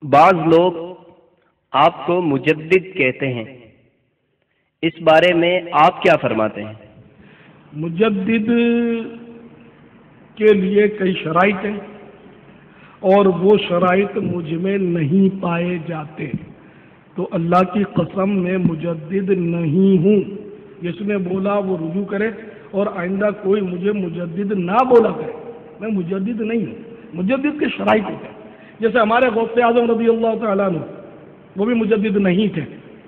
بعض لوگ آپ کو مجدد کہتے ہیں، اس بارے میں آپ کیا فرماتے ہیں؟ مجدد کے لیے کئی شرائط ہیں اور وہ شرائط مجھ میں نہیں پائے جاتے، تو اللہ کی قسم میں مجدد نہیں ہوں۔ جس نے بولا وہ رجوع کرے اور آئندہ کوئی مجھے مجدد نہ بولا کرے، میں مجدد نہیں ہوں۔ مجدد کے شرائط ہوتے ہیں، جیسے ہمارے غوث اعظم رضی اللہ تعالیٰ عنہ، وہ بھی مجدد نہیں تھے،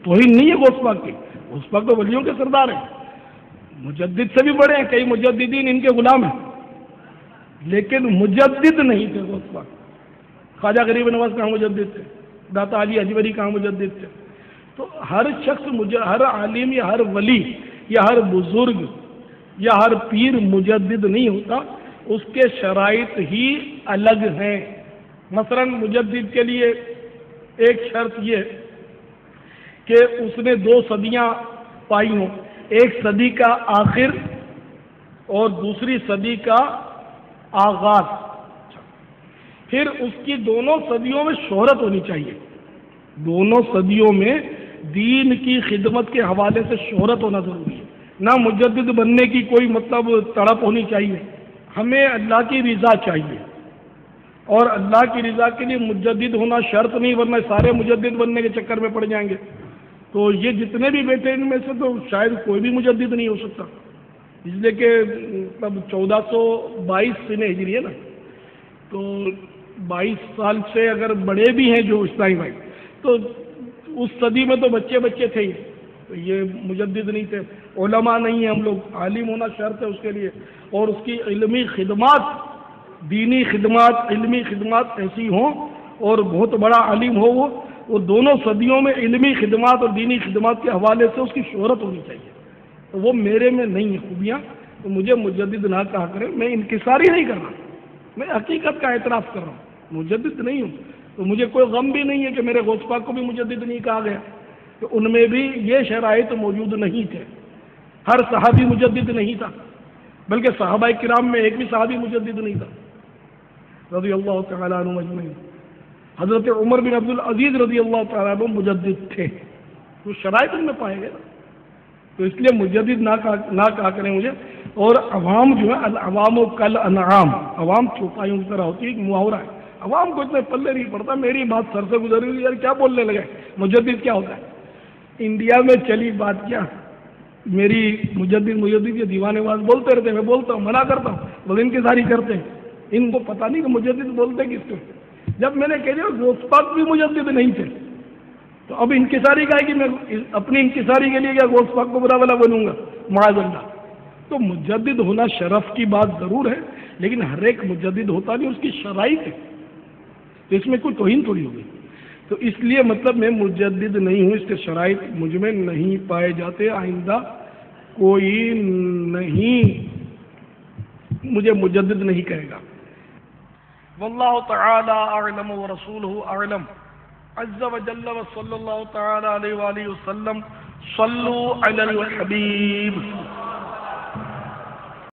توہین نہیں ہے غوث پاک کی، غوث پاک تو ولیوں کے سردار ہیں، مجدد سے بھی بڑے ہیں، کئی مجددین ان کے غلام ہیں، لیکن مجدد نہیں تھے غوث پاک۔ خواجہ غریب نواز کہاں مجدد تھے؟ داتا علی اجوری کہاں مجدد تھے؟ تو ہر شخص ہر عالم یا ہر ولی یا ہر بزرگ یا ہر پیر مجدد نہیں ہوتا، اس کے شرائط ہی الگ ہیں۔ مثلا مجدد کے لیے ایک شرط یہ کہ اس نے 2 صدیاں پائی ہوں، ایک صدی کا آخر اور دوسری صدی کا آغاز، پھر اس کی دونوں صدیوں میں شہرت ہونی چاہیے، دونوں صدیوں میں دین کی خدمت کے حوالے سے شہرت ہونا ضروری ہے۔ نہ مجدد بننے کی کوئی تڑپ ہونی چاہیے، ہمیں اللہ کی رضا چاہیے، اور اللہ کی رضا کے لیے مجدد ہونا شرط نہیں، ورنہ سارے مجدد بننے کے چکر میں پڑ جائیں گے۔ تو یہ جتنے بھی بیٹھے ان میں سے تو شاید کوئی بھی مجدد نہیں ہو سکتا، اس لیے کہ 1422 سنہ ہجری ہے نا، تو 22 سال سے اگر بڑے بھی ہیں جو اسلامی بھائی، تو اس صدی میں تو بچے تھے ہی، تو یہ مجدد نہیں تھے۔ علماء نہیں ہیں ہم لوگ، عالم ہونا شرط ہے اس کے لیے، اور اس کی علمی خدمات، دینی خدمات، علمی خدمات ایسی ہوں اور بہت بڑا عالم ہو، وہ دونوں صدیوں میں علمی خدمات اور دینی خدمات کے حوالے سے اس کی شہرت ہونی چاہیے، تو وہ میرے میں نہیں ہے خوبیاں، تو مجھے مجدد نہ کہا کریں، میں انکساری نہیں کر رہا، میں حقیقت کا اعتراف کر رہا ہوں، مجدد نہیں ہوں۔ تو مجھے کوئی غم بھی نہیں ہے کہ میرے غوث پاک کو بھی مجدد نہیں کہا گیا، کہ ان میں بھی یہ شرائط موجود نہیں تھے، ہر صحابی مجدد نہیں تھا، بلکہ صحابہ کرام میں ایک بھی صحابی مجدد نہیں تھا رضی اللہ تعالیٰ عنہ اجمعین۔ حضرت عمر بن عبد العزیز رضی اللہ تعالیٰ عنہ مجدد تھے، تو شرائط ان میں پائے گئے نا، تو اس لیے مجدد نہ کہا کریں مجھے۔ اور عوام جو ہے، العوام کل انعام، عوام چوپایوں کی طرح ہوتی ہے، ایک محاورہ ہے، عوام کو اتنے پلے نہیں پڑتا، میری بات سر سے گزر رہی ہے، یار کیا بولنے لگے، مجدد کیا ہوتا ہے؟ انڈیا میں چلی بات کیا، میری مجدد یہ دیوانے باز بولتے رہتے ہیں، میں بولتا ہوں، منع کرتا ہوں، وہ انکساری کرتے ہیں، ان کو پتہ نہیں کہ مجدد بولتے کس کو۔ جب میں نے کہہ دیا غوث پاک بھی مجدد نہیں تھے، تو اب انکساری کا ہے کہ میں اپنی انکساری کے لیے کیا غوث پاک کو برا بلا بنوں گا، معاذ اللہ۔ تو مجدد ہونا شرف کی بات ضرور ہے، لیکن ہر ایک مجدد ہوتا نہیں، اس کی شرائط ہے، تو اس میں کوئی توہین تھوڑی ہوگی۔ تو اس لیے مطلب میں مجدد نہیں ہوں، اس کے شرائط مجھ میں نہیں پائے جاتے، آئندہ کوئی نہیں مجھے مجدد نہیں کہے گا۔ واللہ تعالی اعلم ورسولہ اعلم، عز وجل وصلی اللہ تعالی علیہ وآلہ وسلم، صلوا علی الحبیب۔